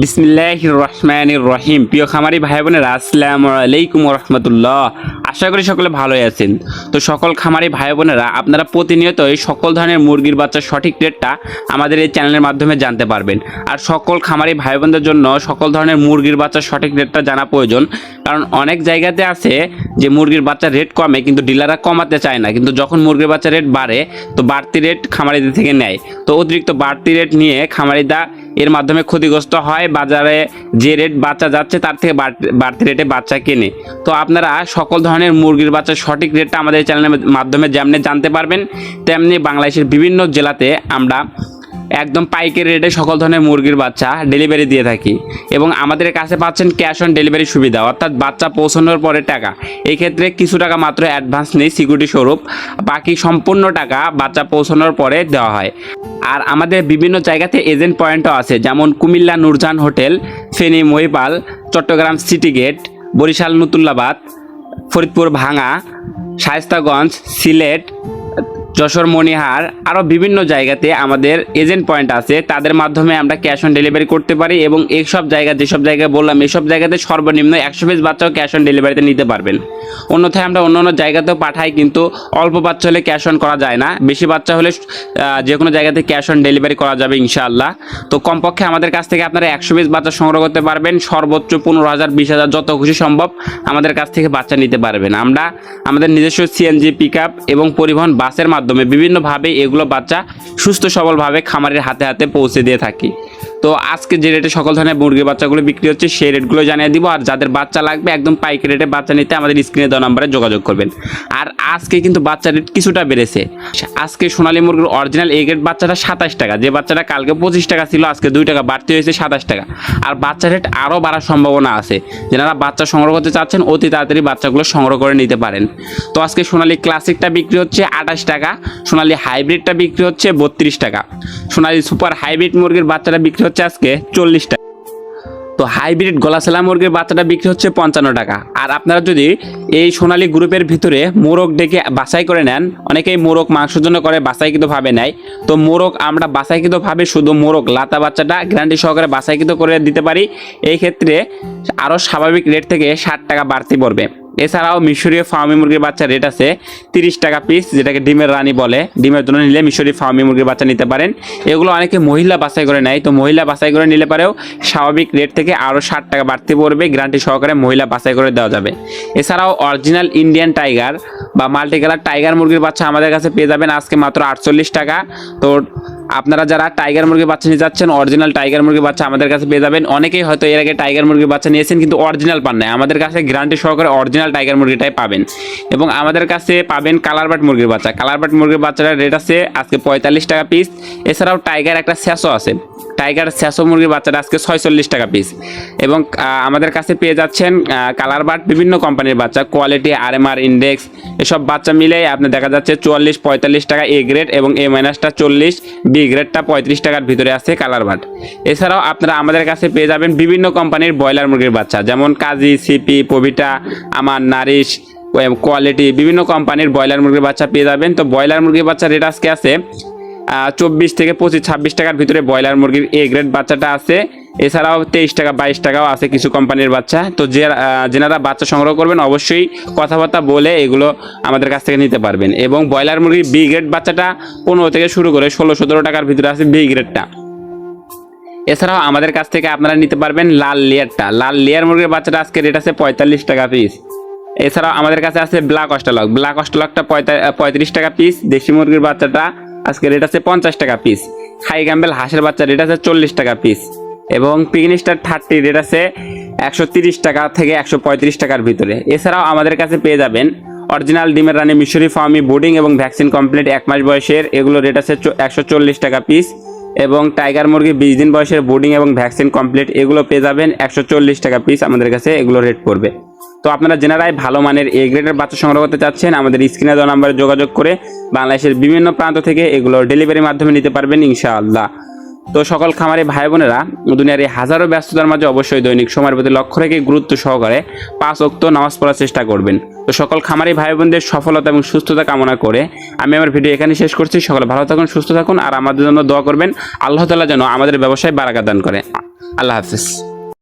বিসমিল্লাহির রহমানির রহিম। প্রিয় খামারি ভাই বোনেরা, আসসালামু আলাইকুম রহমতুল্লাহ। আশা করি সকলে ভালোই আছেন। তো সকল খামারি ভাই বোনেরা, আপনারা প্রতিনিয়তই সকল ধরনের মুরগির বাচ্চার সঠিক রেটটা আমাদের এই চ্যানেলের মাধ্যমে জানতে পারবেন। আর সকল খামারি ভাই বোনদের জন্য সকল ধরনের মুরগির বাচ্চার সঠিক রেটটা জানা প্রয়োজন। কারণ অনেক জায়গাতে আছে যে মুরগির বাচ্চার রেট কমে, কিন্তু ডিলাররা কমাতে চায় না। কিন্তু যখন মুরগির বাচ্চার রেট বাড়ে, তো বাড়তি রেট খামারিদের থেকে নেয়। তো অতিরিক্ত বাড়তি রেট নিয়ে খামারিদা এর মাধ্যমে ক্ষতিগ্রস্ত হয়। বাজারে যে রেট বাচ্চা যাচ্ছে তার থেকে বাড়তি রেটে বাচ্চা কেনে। তো আপনারা সকল ধরনের মুরগির বাচ্চার সঠিক রেটটা আমাদের চ্যানেলের মাধ্যমে যেমনি জানতে পারবেন, তেমনি বাংলাদেশের বিভিন্ন জেলাতে আমরা একদম পাইকারি রেটে সকল ধরনের মুরগির বাচ্চা ডেলিভারি দিয়ে থাকি। এবং আমাদের কাছে পাচ্ছেন ক্যাশ অন ডেলিভারি সুবিধা, অর্থাৎ বাচ্চা পৌঁছানোর পরে টাকা। এই ক্ষেত্রে কিছু টাকা মাত্র অ্যাডভান্স নেই সিকিউরিটি স্বরূপ, বাকি সম্পূর্ণ টাকা বাচ্চা পৌঁছানোর পরে দেওয়া হয়। আর আমাদের বিভিন্ন জায়গাতে এজেন্ট পয়েন্টও আছে, যেমন Comilla Noorjahan hotel, Feni Mohipal, Chittagong city gate, Barishal Nathullabad, Faridpur Bhanga, Shaistaganj, Sylhet, Jessore মণিহার, আরও বিভিন্ন জায়গাতে আমাদের এজেন্ট পয়েন্ট আছে। তাদের মাধ্যমে আমরা ক্যাশ অন ডেলিভারি করতে পারি। এবং এইসব জায়গা, যেসব জায়গায় বললাম, এইসব জায়গাতে সর্বনিম্ন 100 পিস বাচ্চাও ক্যাশ অন ডেলিভারিতে নিতে পারবেন। অন্যথায় আমরা অন্য জায়গাতেও পাঠাই, কিন্তু অল্প বাচ্চা হলে ক্যাশ অন করা যায় না। বেশি বাচ্চা হলে যে কোনো জায়গাতে ক্যাশ অন ডেলিভারি করা যাবে ইনশাআল্লাহ। তো কমপক্ষে আমাদের কাছ থেকে আপনারা 100 পিস বাচ্চা সংগ্রহ করতে পারবেন। সর্বোচ্চ 15,000, 20,000 যত খুশি সম্ভব আমাদের কাছ থেকে বাচ্চা নিতে পারবেন। আমরা আমাদের নিজস্ব সিএনজি পিক আপ এবং পরিবহন বাসের মাধ্যমে বিভিন্নভাবে এগুলো বাচ্চা সুস্থ সবলভাবে খামারের হাতে হাতে পৌঁছে দিয়ে থাকি। তো আজকে যে রেটে সকল ধরনের মুরগির বাচ্চাগুলো বিক্রি হচ্ছে, সেই রেটগুলো জানিয়ে দিব। আর যাদের বাচ্চা লাগবে একদম পাইকারি রেটে বাচ্চা নিতে আমাদের স্ক্রিনে দেওয়া নাম্বারে যোগাযোগ করবেন। আর আজকে কিন্তু বাচ্চার রেট কিছুটা বেড়েছে। আজকে সোনালী মুরগির অরিজিনাল এ গ্রেড বাচ্চাটা 27 টাকা, যে বাচ্চাটা কালকে 25 টাকা ছিল, আজকে 2 টাকা বাড়তি হয়েছে 27 টাকা। আর বাচ্চার রেট আরও বাড়ার সম্ভাবনা আছে। যারা বাচ্চা সংগ্রহ করতে চাচ্ছেন অতি তাড়াতাড়ি বাচ্চাগুলো সংগ্রহ করে নিতে পারেন। তো আজকে সোনালী ক্লাসিকটা বিক্রি হচ্ছে 28 টাকা, সোনালী হাইব্রিডটা বিক্রি হচ্ছে 32 টাকা, সোনালী সুপার হাইব্রিড মুরগির বাচ্চাটা বিক্রি হচ্ছে আজকে 40 টাকা। তো হাইব্রিড গলাছেলা মুরগির বাচ্চাটা বিক্রি হচ্ছে 55 টাকা। আর আপনারা যদি এই সোনালী গ্রুপের ভিতরে মোরগ ডেকে বাছাই করে নেন, অনেকেই মোরগ মাংসের জন্য করে বাছাইকৃতভাবে নেয়। তো মোরগ আমরা বাছাইকৃতভাবে শুধু মোরগ লাতা বাচ্চাটা গ্যারান্টি সহকারে বাছাইকৃত করে দিতে পারি। এই ক্ষেত্রে আরও স্বাভাবিক রেট থেকে 60 টাকা বাড়তি পড়বে। এছাড়াও মিশরীয় ফার্মি মুরগির বাচ্চার রেট আছে 30 টাকা পিস, যেটাকে ডিমের রানী বলে। ডিমের জন্য নিলে মিশরীয় ফার্মি মুরগির বাচ্চা নিতে পারেন। এগুলো অনেকে মহিলা বাছাই করে নেয়। তো মহিলা বাছাই করে নিলে পারেও স্বাভাবিক রেট থেকে আরও 60 টাকা বাড়তি পড়বে, গ্যারান্টি সহকারে মহিলা বাছাই করে দেওয়া যাবে। এছাড়াও অরিজিনাল ইন্ডিয়ান টাইগার বা মাল্টি কালার টাইগার মুরগির বাচ্চা আমাদের কাছে পেয়ে যাবেন আজকে মাত্র 48 টাকা। তো আপনারা যারা টাইগার মুরগির বাচ্চা নিতে যাচ্ছেন, অরিজিনাল টাইগার মুরগির বাচ্চা আমাদের কাছে পেয়ে যাবেন। অনেকেই হয়তো এর আগে টাইগার মুরগির বাচ্চা নিয়েছেন কিন্তু অরিজিনাল পান নাই, আমাদের কাছে গ্যারান্টি সহকারে অরিজিনাল টাইগার মুরগিটাই পাবেন। এবং আমাদের কাছে পাবেন কালারবাট মুরগির বাচ্চা। কালারবাট মুরগির বাচ্চাটার রেট আছে আজকে 45 টাকা পিস। এছাড়াও টাইগার একটা স্যাসো আছে, টাইগার স্যাসো মুরগির বাচ্চাটা আজকে 46 টাকা পিস। এবং আমাদের কাছে পেয়ে যাচ্ছেন কালারবাট বিভিন্ন কোম্পানির বাচ্চা, কোয়ালিটি, RMR, ইন্ডেক্স, এসব বাচ্চা মিলে আপনি দেখা যাচ্ছে 44-45 টাকা এ গ্রেড, এবং A- 40, বি গ্রেডটা 35 টাকার ভিতরে আছে কালারবাট। এছাড়াও আপনারা আমাদের কাছে পেয়ে যাবেন বিভিন্ন কোম্পানির ব্রয়লার মুরগির বাচ্চা, যেমন কাজী, সিপি, পবিটা, আমার, নারিশ, কোয়ালিটি, বিভিন্ন কোম্পানির ব্রয়লার মুরগির বাচ্চা পেয়ে যাবেন। তো ব্রয়লার মুরগির বাচ্চা রেট আজকে আছে 24 থেকে 25-26 টাকার ভিতরে ব্রয়লার মুরগির এ গ্রেড বাচ্চাটা আছে। এছাড়াও 23 টাকা 22 টাকাও আছে কিছু কোম্পানির বাচ্চা। তো যেনারা বাচ্চা সংগ্রহ করবেন অবশ্যই কথাবার্তা বলে এগুলো আমাদের কাছ থেকে নিতে পারবেন। এবং ব্রয়লার মুরগির বি গ্রেড বাচ্চাটা 15 থেকে শুরু করে 16-17 টাকার ভিতরে আছে বি গ্রেডটা। এছাড়াও আমাদের কাছ থেকে আপনারা নিতে পারবেন লাল লেয়ারটা। লাল লেয়ার মুরগির বাচ্চাটা আজকে রেট আছে 45 টাকা পিস। এছাড়াও আমাদের কাছে আছে ব্ল্যাক অস্ট্রালক। ব্ল্যাক অস্ট্রালকটা 35 টাকা পিস। দেশি মুরগির বাচ্চাটা আজকে রেট আছে 50 টাকা পিস। খাই গ্যাম্বেল হাঁসের বাচ্চা রেট আছে 40 টাকা পিস। এবং পিগনিস্টার 30 রেট আছে 130 টাকা থেকে 135 টাকার ভিতরে। এছাড়াও আমাদের কাছে পেয়ে যাবেন অরিজিনাল ডিমের রানী মিশরি ফার্মি বোর্ডিং এবং ভ্যাকসিন কমপ্লিট 1 মাস বয়সের, এগুলো রেট আছে 140 টাকা পিস। এবং টাইগার মুরগি 20 দিন বয়সের বোর্ডিং এবং ভ্যাকসিন কমপ্লিট, এগুলো পেয়ে যাবেন 140 টাকা পিস। আমাদের কাছে এগুলো রেট পড়বে। তো আপনারা জেনারাই ভালো মানের এ গ্রেডের বাচ্চা সংগ্রহ করতে চাচ্ছেন, আমাদের স্ক্রিনে দেওয়া নাম্বারে যোগাযোগ করে বাংলাদেশের বিভিন্ন প্রান্ত থেকে এগুলো ডেলিভারির মাধ্যমে নিতে পারবেন ইনশাআল্লাহ। তো সকল খামারি ভাই বোনেরা, দুনিয়ার এই হাজারো ব্যস্ততার মাঝে অবশ্যই দৈনিক সময়ের প্রতি লক্ষ্য রেখে গুরুত্ব সহকারে 5 ওয়াক্ত নামাজ পড়ার চেষ্টা করবেন। তো সকল খামারি ভাই বোনদের সফলতা এবং সুস্থতা কামনা করে আমি আমার ভিডিও এখানে শেষ করছি। সকলে ভালো থাকুন, সুস্থ থাকুন, আর আমাদের জন্য দোয়া করবেন। আল্লাহ তাআলা যেন আমাদের ব্যবসায় বারাকা দান করে। আল্লাহ হাফেজ।